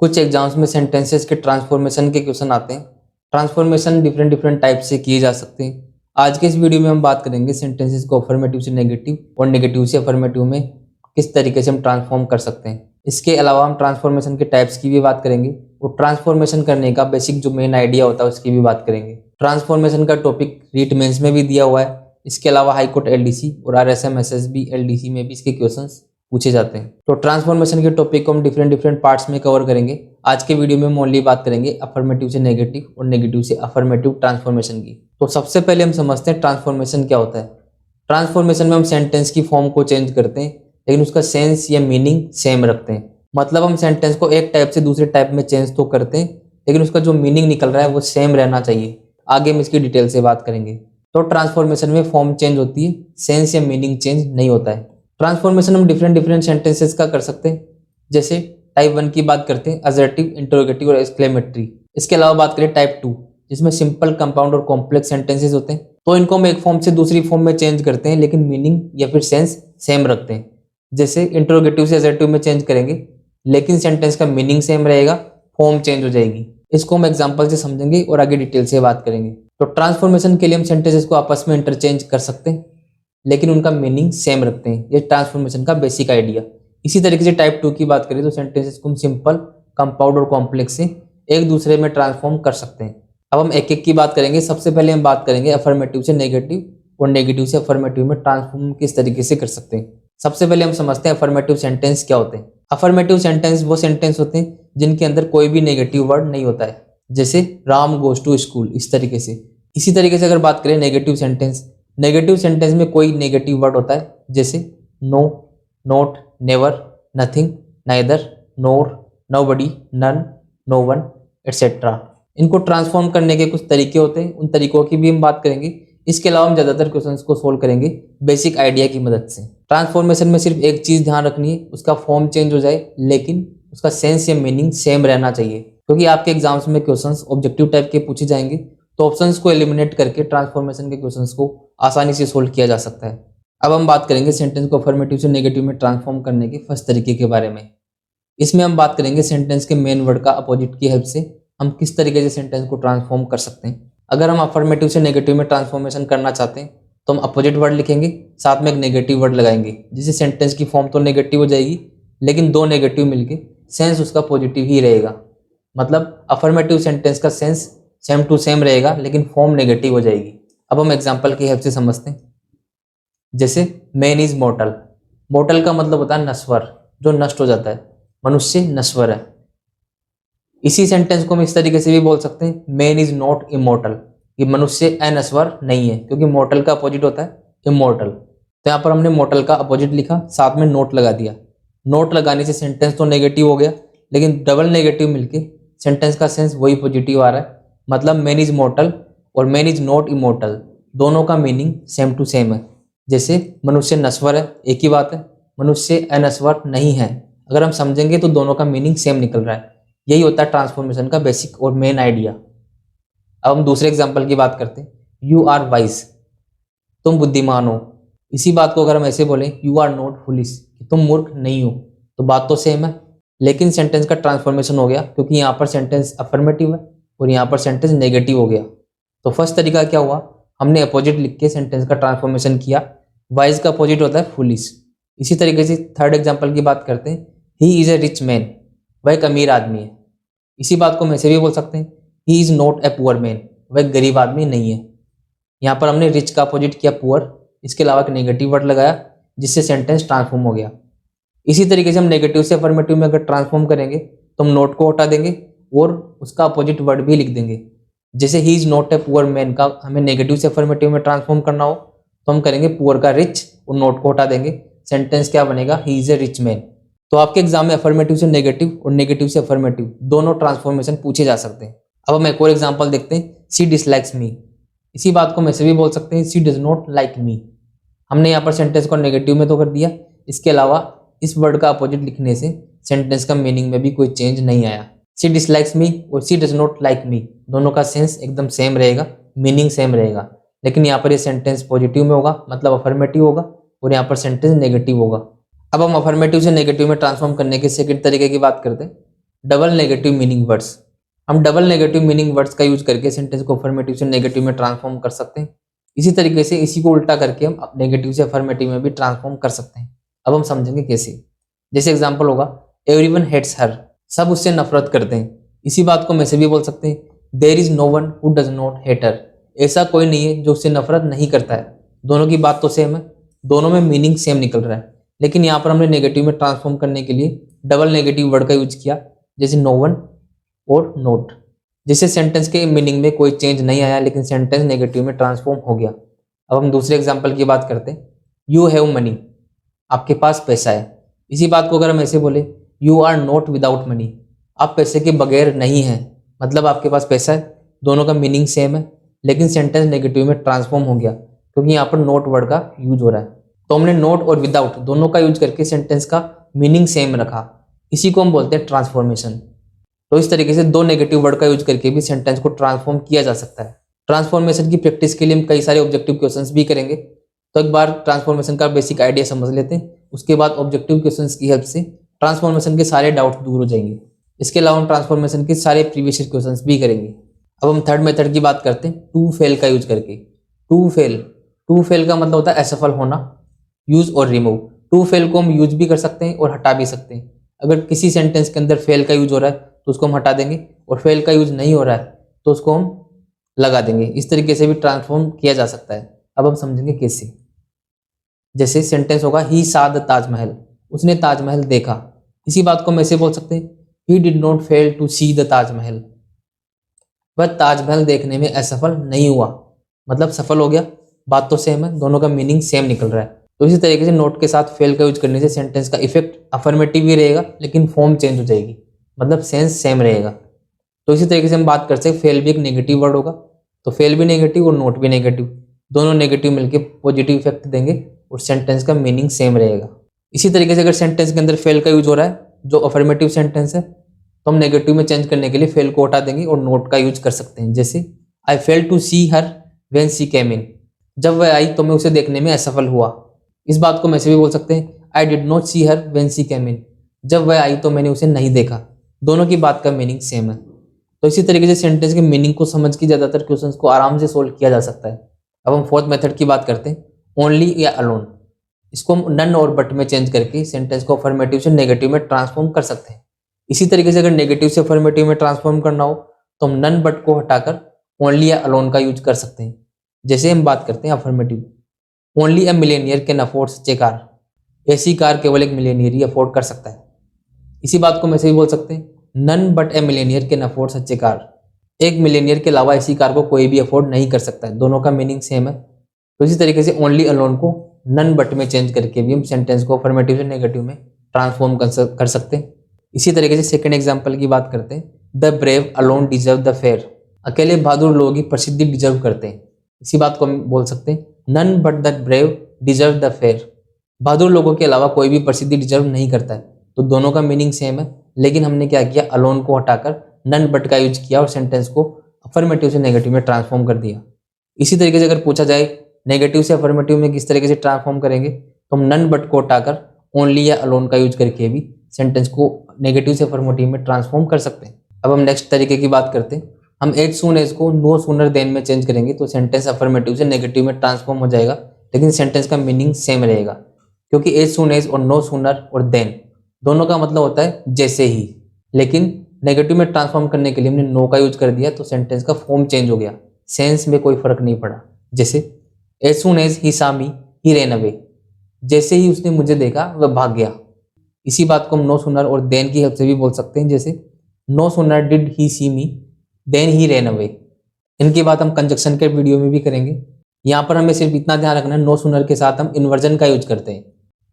कुछ एग्जाम्स में सेंटेंसेस के ट्रांसफॉर्मेशन के क्वेश्चन आते हैं। ट्रांसफॉर्मेशन डिफरेंट डिफरेंट टाइप से किए जा सकते हैं। आज के इस वीडियो में हम बात करेंगे सेंटेंसेस को अफर्मेटिव से नेगेटिव और नेगेटिव से अफर्मेटिव में किस तरीके से हम ट्रांसफॉर्म कर सकते हैं। इसके अलावा हम ट्रांसफॉर्मेशन के टाइप्स की भी बात करेंगे और ट्रांसफॉर्मेशन करने का बेसिक जो मेन आइडिया होता है उसकी भी बात करेंगे। ट्रांसफॉर्मेशन का टॉपिक रीट मेंस में भी दिया हुआ है। इसके अलावा हाईकोर्ट एलडीसी और आरएसएम एसएसबी एलडीसी में भी इसके क्वेश्चंस पूछे जाते हैं। तो ट्रांसफॉर्मेशन के टॉपिक को हम डिफरेंट डिफरेंट पार्ट्स में कवर करेंगे। आज के वीडियो में हम ओनली बात करेंगे अफर्मेटिव से नेगेटिव और नेगेटिव से अफर्मेटिव ट्रांसफॉर्मेशन की। तो सबसे पहले हम समझते हैं ट्रांसफॉर्मेशन क्या होता है। ट्रांसफॉर्मेशन में हम सेंटेंस की फॉर्म को चेंज करते हैं लेकिन उसका सेंस या मीनिंग सेम रखते हैं। मतलब हम सेंटेंस को एक टाइप से दूसरे टाइप में चेंज तो करते हैं लेकिन उसका जो मीनिंग निकल रहा है वो सेम रहना चाहिए। आगे हम इसकी डिटेल से बात करेंगे। तो ट्रांसफॉर्मेशन में फॉर्म चेंज होती है, सेंस या मीनिंग चेंज नहीं होता है। ट्रांसफॉर्मेशन हम डिफरेंट डिफरेंट सेंटेंसेस का कर सकते हैं। जैसे टाइप 1 की बात करते हैं, असर्टिव, इंटरोगेटिव और एक्सक्लेमेटरी। इसके अलावा बात करें टाइप 2 जिसमें सिंपल, कंपाउंड और कॉम्प्लेक्स सेंटेंसेस होते हैं। तो इनको हम एक फॉर्म से दूसरी फॉर्म में चेंज करते हैं लेकिन मीनिंग या फिर सेंस सेम रखते हैं। जैसे इंटरोगेटिव से असर्टिव में चेंज करेंगे लेकिन सेंटेंस का मीनिंग सेम रहेगा, फॉर्म चेंज हो जाएगी। इसको हम एग्जाम्पल से समझेंगे और आगे डिटेल से बात करेंगे। तो ट्रांसफॉर्मेशन के लिए हम सेंटेंसेस को आपस में इंटरचेंज कर सकते हैं लेकिन उनका मीनिंग सेम रखते हैं। ये ट्रांसफॉर्मेशन का बेसिक आइडिया। इसी तरीके से टाइप 2 की बात करें तो सेंटेंसेस को हम सिंपल, कंपाउंड और कॉम्प्लेक्स से एक दूसरे में ट्रांसफॉर्म कर सकते हैं। अब हम एक एक की बात करेंगे। सबसे पहले हम बात करेंगे अफर्मेटिव से नेगेटिव और नेगेटिव से अफर्मेटिव में ट्रांसफॉर्म किस तरीके से कर सकते हैं। सबसे पहले हम समझते हैं अफर्मेटिव सेंटेंस क्या होते हैं। अफर्मेटिव सेंटेंस वो सेंटेंस होते हैं जिनके अंदर कोई भी नेगेटिव वर्ड नहीं होता है। जैसे राम गोज टू स्कूल, इस तरीके से। इसी तरीके से अगर बात करें नेगेटिव सेंटेंस, नेगेटिव सेंटेंस में कोई नेगेटिव वर्ड होता है जैसे no, not, never, nothing, neither, nor, nobody, none, no one, etcetera. इनको ट्रांसफॉर्म करने के कुछ तरीके होते हैं, उन तरीकों की भी हम बात करेंगे। इसके अलावा हम ज़्यादातर क्वेश्चंस को सोल्व करेंगे बेसिक आइडिया की मदद से। ट्रांसफॉर्मेशन में सिर्फ एक चीज़ ध्यान रखनी है, उसका फॉर्म चेंज हो जाए लेकिन उसका सेंस या मीनिंग सेम रहना चाहिए। क्योंकि आपके एग्जाम्स में क्वेश्चंस ऑब्जेक्टिव टाइप के पूछे जाएंगे तो ऑप्शंस को एलिमिनेट करके ट्रांसफॉर्मेशन के क्वेश्चंस को आसानी से सोल्व किया जा सकता है। अब हम बात करेंगे सेंटेंस को अफर्मेटिव से नेगेटिव में ट्रांसफॉर्म करने के फर्स्ट तरीके के बारे में। इसमें हम बात करेंगे सेंटेंस के मेन वर्ड का अपोजिट की हेल्प से हम किस तरीके से सेंटेंस को ट्रांसफॉर्म कर सकते हैं। अगर हम अफर्मेटिव से नेगेटिव में ट्रांसफॉर्मेशन करना चाहते हैं तो हम अपोजिट वर्ड लिखेंगे, साथ में एक नेगेटिव वर्ड लगाएंगे, जिससे सेंटेंस की फॉर्म तो नेगेटिव हो जाएगी लेकिन दो नेगेटिव मिलके सेंस उसका पॉजिटिव ही रहेगा। मतलब अफर्मेटिव सेंटेंस का सेंस सेम टू सेम रहेगा लेकिन फॉर्म नेगेटिव हो जाएगी। अब हम एग्जांपल की हेल्प से समझते हैं। जैसे मैन इज मॉर्टल। मॉर्टल का मतलब होता है नश्वर, जो नष्ट हो जाता है। मनुष्य नश्वर है। इसी सेंटेंस को हम इस तरीके से भी बोल सकते हैं, मैन इज नॉट इमॉर्टल। ये मनुष्य अनश्वर नहीं है, क्योंकि मॉर्टल का अपोजिट होता है इमॉर्टल। तो यहाँ पर हमने मॉर्टल का अपोजिट लिखा, साथ में नोट लगा दिया। नोट लगाने से सेंटेंस तो नेगेटिव हो गया लेकिन डबल नेगेटिव मिलके सेंटेंस का सेंस वही पॉजिटिव आ रहा है। मतलब मैन इज मॉर्टल और मैन इज नॉट इमॉर्टल, दोनों का मीनिंग सेम टू सेम है। जैसे मनुष्य नश्वर है, एक ही बात है। मनुष्य अनश्वर नहीं है, अगर हम समझेंगे तो दोनों का मीनिंग सेम निकल रहा है। यही होता है ट्रांसफॉर्मेशन का बेसिक और मेन आइडिया। अब हम दूसरे एग्जाम्पल की बात करते हैं। यू आर वाइज, तुम बुद्धिमान हो। इसी बात को अगर हम ऐसे बोलें, यू आर नॉट फुलिश, तुम मूर्ख नहीं हो, तो बात तो सेम है लेकिन सेंटेंस का ट्रांसफॉर्मेशन हो गया क्योंकि यहाँ पर सेंटेंस अफर्मेटिव है और यहाँ पर सेंटेंस नेगेटिव हो गया। तो फर्स्ट तरीका क्या हुआ, हमने अपोजिट लिख के सेंटेंस का ट्रांसफॉर्मेशन किया। वाइज का अपोजिट होता है फुलिश। इसी तरीके से थर्ड एग्जाम्पल की बात करते हैं। He is a rich man, वह एक अमीर आदमी है। इसी बात को हम ऐसे भी बोल सकते हैं, he is not a poor man, वह एक गरीब आदमी नहीं है। यहाँ पर हमने रिच का अपोजिट किया पुअर, इसके अलावा एक नेगेटिव वर्ड लगाया जिससे सेंटेंस ट्रांसफॉर्म हो गया। इसी तरीके से हम नेगेटिव से अफर्मेटिव में अगर ट्रांसफॉर्म करेंगे तो हम नोट को हटा देंगे और उसका अपोजिट वर्ड भी लिख देंगे। जैसे he is not a poor man का हमें नेगेटिव से अफर्मेटिव में ट्रांसफॉर्म करना हो तो हम करेंगे पुअर का रिच और नोट को हटा देंगे। सेंटेंस क्या बनेगा, he is a rich man. तो आपके एग्जाम में अफर्मेटिव से नेगेटिव और नेगेटिव से अफर्मेटिव दोनों ट्रांसफॉर्मेशन पूछे जा सकते हैं। अब हम एक और एग्जांपल देखते हैं। सी डिसलाइक्स मी। इसी बात को हम ऐसे भी बोल सकते हैं, सी डज नॉट लाइक मी। हमने यहाँ पर सेंटेंस को नेगेटिव में तो कर दिया, इसके अलावा इस वर्ड का अपोजिट लिखने से सेंटेंस का मीनिंग में भी कोई चेंज नहीं आया। सी डिसलाइक्स मी और सी डज नॉट लाइक मी, दोनों का सेंस एकदम सेम रहेगा, मीनिंग सेम रहेगा। लेकिन यहाँ पर ये सेंटेंस पॉजिटिव में होगा, मतलब अफर्मेटिव होगा, और यहाँ पर सेंटेंस नेगेटिव होगा। अब हम अफर्मेटिव से नेगेटिव में ट्रांसफॉर्म करने के सेकंड तरीके की बात करते हैं। Double negative meaning words. हम डबल नेगेटिव मीनिंग वर्ड्स का यूज करके सेंटेंस को अफर्मेटिव से नेगेटिव में ट्रांसफॉर्म कर सकते हैं। इसी तरीके से इसी को उल्टा करके हम नेगेटिव से अफर्मेटिव में भी ट्रांसफॉर्म कर सकते हैं। अब हम समझेंगे कैसे। जैसे एग्जांपल होगा एवरीवन हेट्स हर, सब उससे नफरत करते हैं। इसी बात को हम ऐसे भी बोल सकते हैं there is no one who does not hate her, ऐसा कोई नहीं है जो उससे नफरत नहीं करता है। दोनों की बात तो सेम है, दोनों में मीनिंग सेम निकल रहा है, लेकिन यहाँ पर हमने नेगेटिव में ट्रांसफॉर्म करने के लिए डबल नेगेटिव वर्ड का यूज किया, जैसे नो वन और नोट। जिससे सेंटेंस के मीनिंग में कोई चेंज नहीं आया, लेकिन सेंटेंस नेगेटिव में ट्रांसफॉर्म हो गया। अब हम दूसरे एग्जाम्पल की बात करते हैं। यू हैव मनी, आपके पास पैसा है। इसी बात को अगर हम ऐसे बोले you are not without money, आप पैसे के बगैर नहीं हैं, मतलब आपके पास पैसा है। दोनों का मीनिंग सेम है, लेकिन सेंटेंस नेगेटिव में ट्रांसफॉर्म हो गया क्योंकि यहाँ पर नोट वर्ड का यूज हो रहा है। तो हमने नोट और विदाउट दोनों का यूज करके सेंटेंस का मीनिंग सेम रखा। इसी को हम बोलते हैं ट्रांसफॉर्मेशन। तो इस तरीके से दो नेगेटिव वर्ड का यूज करके भी सेंटेंस को ट्रांसफॉर्म किया जा सकता है। ट्रांसफॉर्मेशन की प्रैक्टिस के लिए हम कई सारे ऑब्जेक्टिव क्वेश्चंस भी करेंगे। तो एक बार ट्रांसफॉर्मेशन का बेसिक आइडिया समझ लेते हैं, उसके बाद ऑब्जेक्टिव क्वेश्चंस की हेल्प से ट्रांसफॉर्मेशन के सारे डाउट दूर हो जाएंगे। इसके अलावा हम ट्रांसफॉर्मेशन के सारे प्रीवियस क्वेश्चंस भी करेंगे। अब हम थर्ड मेथड की बात करते हैं, टू फेल का यूज करके। टू फेल का मतलब होता है असफल होना, यूज और रिमूव। टू फेल को हम यूज भी कर सकते हैं और हटा भी सकते हैं। अगर किसी सेंटेंस के अंदर फेल का यूज हो रहा है तो उसको हम हटा देंगे, और फेल का यूज नहीं हो रहा है तो उसको हम लगा देंगे। इस तरीके से भी ट्रांसफॉर्म किया जा सकता है। अब हम समझेंगे कैसे। जैसे सेंटेंस होगा ही सा द ताजमहल, उसने ताजमहल देखा। इसी बात को हम ऐसे बोल सकते हैं he did not fail to see the Taj Mahal, वह ताजमहल देखने में असफल नहीं हुआ, मतलब सफल हो गया। बात तो सेम है, दोनों का मीनिंग सेम निकल रहा है। तो इसी तरीके से नोट के साथ फेल का यूज करने से सेंटेंस का इफेक्ट अफर्मेटिव ही रहेगा, लेकिन फॉर्म चेंज हो जाएगी, मतलब सेंस सेम रहेगा। तो इसी तरीके से हम बात कर सकते हैं फेल भी एक नेगेटिव वर्ड होगा, तो फेल भी नेगेटिव और नोट भी नेगेटिव, दोनों नेगेटिव मिलकर पॉजिटिव इफेक्ट देंगे और सेंटेंस का मीनिंग सेम रहेगा। इसी तरीके से अगर सेंटेंस के अंदर फेल का यूज हो रहा है जो अफर्मेटिव सेंटेंस है, तो हम नेगेटिव में चेंज करने के लिए फेल को हटा देंगे और नोट का यूज कर सकते हैं। जैसे I fail to see her when she came in, जब वह आई तो मैं उसे देखने में असफल हुआ। इस बात को हम ऐसे भी बोल सकते हैं I did not see her when she came in, जब वह आई तो मैंने उसे नहीं देखा। दोनों की बात का मीनिंग सेम है। तो इसी तरीके से सेंटेंस के मीनिंग को समझ के ज़्यादातर क्वेश्चंस को आराम से सोल्व किया जा सकता है। अब हम फोर्थ मेथड की बात करते हैं, ओनली या अलोन। इसको हम नन और बट में चेंज करके सेंटेंस को अफर्मेटिव से नेगेटिव में ट्रांसफॉर्म कर सकते हैं। इसी तरीके से अगर नेगेटिव से अफर्मेटिव में ट्रांसफॉर्म करना हो तो हम नन बट को हटाकर ओनली या अलोन का यूज कर सकते हैं। जैसे हम बात करते हैं affirmative, only A millionaire can afford such a car, ऐसी कार केवल एक मिलेनियर ही अफोर्ड कर सकता है। इसी बात को हम ऐसे भी बोल सकते हैं none but a millionaire can afford such a car, एक मिलेनियर के अलावा ऐसी कार को कोई भी अफोर्ड नहीं कर सकता है। दोनों का मीनिंग सेम है। तो इसी तरीके से ओनली अलोन को नन बट में चेंज करके भी हम सेंटेंस को अफर्मेटिव से नेगेटिव में ट्रांसफॉर्म कर सकते हैं। इसी तरीके से सेकंड एग्जांपल की बात करते हैं, the brave alone deserve the fair, अकेले बहादुर लोग ही प्रसिद्धि डिजर्व करते हैं। इसी बात को हम बोल सकते हैं none but the brave deserve the fair, बहादुर लोगों के अलावा कोई भी प्रसिद्धि डिजर्व नहीं करता है। तो दोनों का मीनिंग सेम है, लेकिन हमने क्या किया अलोन को हटाकर नन बट का यूज किया और सेंटेंस को अफर्मेटिव से नेगेटिव में ट्रांसफॉर्म कर दिया। इसी तरीके से अगर पूछा जाए नेगेटिव से अफर्मेटिव में किस तरीके से ट्रांसफॉर्म करेंगे, तो हम नन बट को हटाकर ओनली या अलोन का यूज करके भी सेंटेंस को नेगेटिव से अफर्मेटिव में ट्रांसफॉर्म कर सकते हैं। अब हम नेक्स्ट तरीके की बात करते हैं, हम एज सून एज को नो सूनर देन में चेंज करेंगे तो सेंटेंस अफर्मेटिव से नेगेटिव में ट्रांसफॉर्म हो जाएगा, लेकिन सेंटेंस का मीनिंग सेम रहेगा। क्योंकि एज सून एज और नो सूनर और देन दोनों का मतलब होता है जैसे ही, लेकिन नेगेटिव में ट्रांसफॉर्म करने के लिए हमने नो का यूज कर दिया तो सेंटेंस का फॉर्म चेंज हो गया, सेंस में कोई फर्क नहीं पड़ा। जैसे एज सून एज ही सा मी ही रेन अवे, जैसे ही उसने मुझे देखा वह भाग गया। इसी बात को हम नो सूनर और देन की हेल्प से भी बोल सकते हैं। जैसे no sooner did he see me then he ran away. इनकी बात हम कंजक्शन के वीडियो में भी करेंगे। यहाँ पर हमें सिर्फ इतना ध्यान रखना है नो सूनर के साथ हम इन्वर्जन का यूज करते हैं।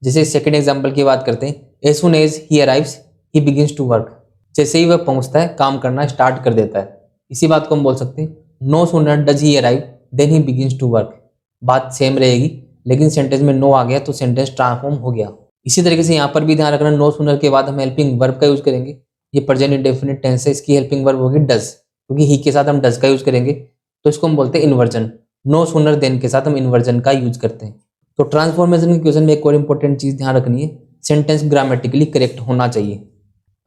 जैसे सेकंड एग्जांपल की बात करते हैं, as soon as he arrives he begins to work, जैसे ही वह पहुंचता है काम करना स्टार्ट कर देता है। इसी बात को हम बोल सकते हैं no sooner does he arrive than he begins to work. बात सेम रहेगी, लेकिन सेंटेंस में नो आ गया तो सेंटेंस ट्रांसफॉर्म हो गया। इसी तरीके से यहाँ पर भी ध्यान रखना नो सूनर के बाद हम हेल्पिंग वर्ब का यूज करेंगे। ये प्रेजेंट इंडेफिनिट टेंस है, इसकी हेल्पिंग वर्ब होगी डज, क्योंकि ही के साथ हम डज का यूज करेंगे तो इसको हम बोलते हैं इन्वर्जन। नो सूनर देन के साथ हम इन्वर्जन का यूज करते हैं। तो ट्रांसफॉर्मेशन के क्वेश्चन में एक और इंपॉर्टेंट चीज ध्यान रखनी है, सेंटेंस ग्रामेटिकली करेक्ट होना चाहिए।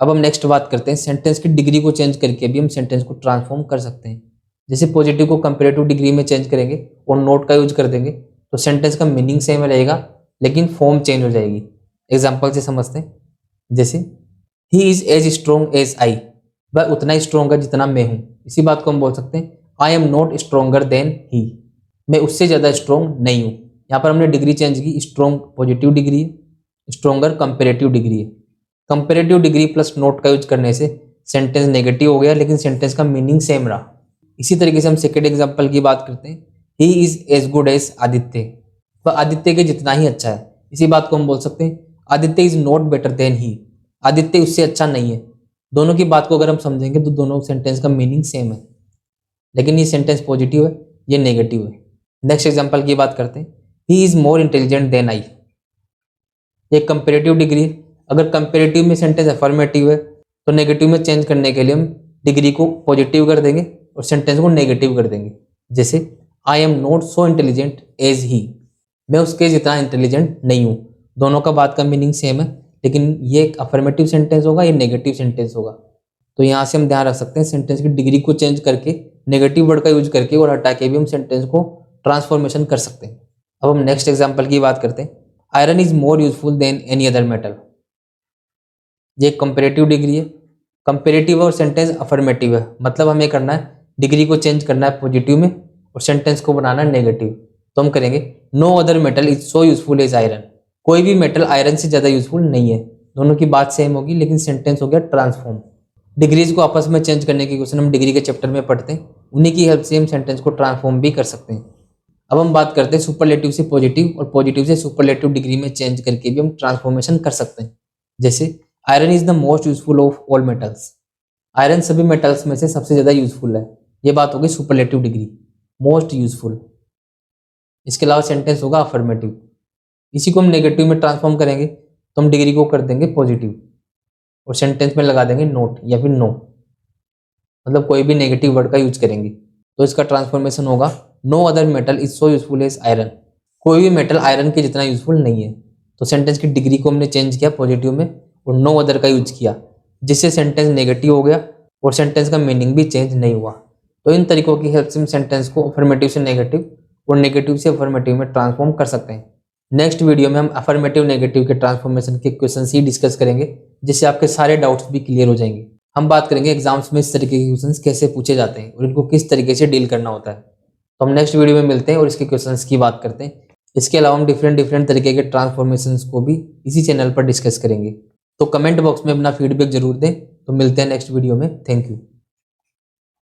अब हम नेक्स्ट बात करते हैं सेंटेंस की डिग्री को चेंज करके भी हम सेंटेंस को ट्रांसफॉर्म कर सकते हैं। जैसे पॉजिटिव को कंपेरेटिव डिग्री में चेंज करेंगे और नोट का यूज कर देंगे तो सेंटेंस का मीनिंग सेम रहेगा लेकिन फॉर्म चेंज हो जाएगी। एग्जाम्पल से समझते हैं। जैसे he is as strong as I, वह उतना ही स्ट्रोंग है जितना मैं हूँ। इसी बात को हम बोल सकते हैं I am not stronger than he, मैं उससे ज़्यादा स्ट्रोंग नहीं हूँ। यहाँ पर हमने डिग्री चेंज की, स्ट्रोंग पॉजिटिव डिग्री है, स्ट्रोंगर कंपेरेटिव डिग्री है। कंपेरेटिव डिग्री प्लस नोट का यूज करने से सेंटेंस नेगेटिव हो गया लेकिन सेंटेंस का मीनिंग सेम रहा। इसी तरीके से हम सेकेंड एग्जाम्पल की बात करते हैं। He is as good as Aditya, वह आदित्य के जितना ही अच्छा है। इसी बात को हम बोल सकते हैं Aditya is not better than he, Aditya उससे अच्छा नहीं है। दोनों की बात को अगर हम समझेंगे तो दोनों सेंटेंस का मीनिंग सेम है लेकिन ये सेंटेंस पॉजिटिव है, ये नेगेटिव है। नेक्स्ट एग्जाम्पल की बात करते हैं। He is more intelligent than I, ये कंपेरेटिव डिग्री है। अगर कंपेरेटिव में सेंटेंस अफर्मेटिव है तो नेगेटिव में चेंज करने के लिए हम डिग्री को पॉजिटिव कर देंगे और सेंटेंस को नेगेटिव कर देंगे। जैसे I am not so intelligent as he, मैं उसके जितना इंटेलिजेंट नहीं हूँ। दोनों का बात का मीनिंग सेम है लेकिन ये एक अफर्मेटिव सेंटेंस होगा, ये नेगेटिव सेंटेंस होगा। तो यहाँ से हम ध्यान रख सकते हैं सेंटेंस की डिग्री को चेंज करके नेगेटिव वर्ड का यूज करके और हटा के भी हम सेंटेंस को ट्रांसफॉर्मेशन कर सकते हैं। अब हम नेक्स्ट एग्जाम्पल की बात करते हैं। Iron is more useful than any other metal, ये कंपेरेटिव डिग्री है। कंपेरेटिव और सेंटेंस अफर्मेटिव है, मतलब हमें करना है डिग्री को चेंज करना है पॉजिटिव में और सेंटेंस को बनाना है नेगेटिव। तो हम करेंगे no other metal is so useful as iron, कोई भी मेटल आयरन से ज़्यादा यूजफुल नहीं है। दोनों की बात सेम होगी लेकिन सेंटेंस हो गया ट्रांसफॉर्म। डिग्रीज को आपस में चेंज करने के क्वेश्चन हम डिग्री के चैप्टर में पढ़ते हैं, उन्हीं की हेल्प से हम सेंटेंस को ट्रांसफॉर्म भी कर सकते हैं। अब हम बात करते हैं सुपरलेटिव से पॉजिटिव और पॉजिटिव से सुपरलेटिव डिग्री में चेंज करके भी हम ट्रांसफॉर्मेशन कर सकते हैं। जैसे iron is the most useful of all metals, iron सभी मेटल्स में से सबसे ज़्यादा यूजफुल है। ये बात होगी सुपरलेटिव डिग्री, मोस्ट यूजफुल। इसके अलावा सेंटेंस होगा अफर्मेटिव। इसी को हम नेगेटिव में ट्रांसफॉर्म करेंगे तो हम डिग्री को कर देंगे पॉजिटिव और सेंटेंस में लगा देंगे नोट या फिर नो, मतलब कोई भी नेगेटिव वर्ड का यूज करेंगे। तो इसका ट्रांसफॉर्मेशन होगा no other metal is so useful as iron, कोई भी मेटल आयरन के जितना यूजफुल नहीं है। तो सेंटेंस की डिग्री को हमने चेंज किया पॉजिटिव में और नो अदर का यूज किया, जिससे सेंटेंस नेगेटिव हो गया और सेंटेंस का मीनिंग भी चेंज नहीं हुआ। तो इन तरीकों की हेल्प से हम सेंटेंस को अफर्मेटिव से नेगेटिव और नेगेटिव से अफर्मेटिव में ट्रांसफॉर्म कर सकते हैं। नेक्स्ट वीडियो में हम अफर्मेटिव नेगेटिव के ट्रांसफॉर्मेशन के क्वेश्चन ही डिस्कस करेंगे, जिससे आपके सारे डाउट्स भी क्लियर हो जाएंगे। हम बात करेंगे एग्जाम्स में इस तरीके के क्वेश्चंस कैसे पूछे जाते हैं और इनको किस तरीके से डील करना होता है। तो हम नेक्स्ट वीडियो में मिलते हैं और इसके क्वेश्चंस की बात करते हैं। इसके अलावा हम डिफरेंट तरीके के ट्रांसफॉर्मेशंस को भी इसी चैनल पर डिस्कस करेंगे। तो कमेंट बॉक्स में अपना फीडबैक जरूर दें। तो मिलते हैं नेक्स्ट वीडियो में। Thank you.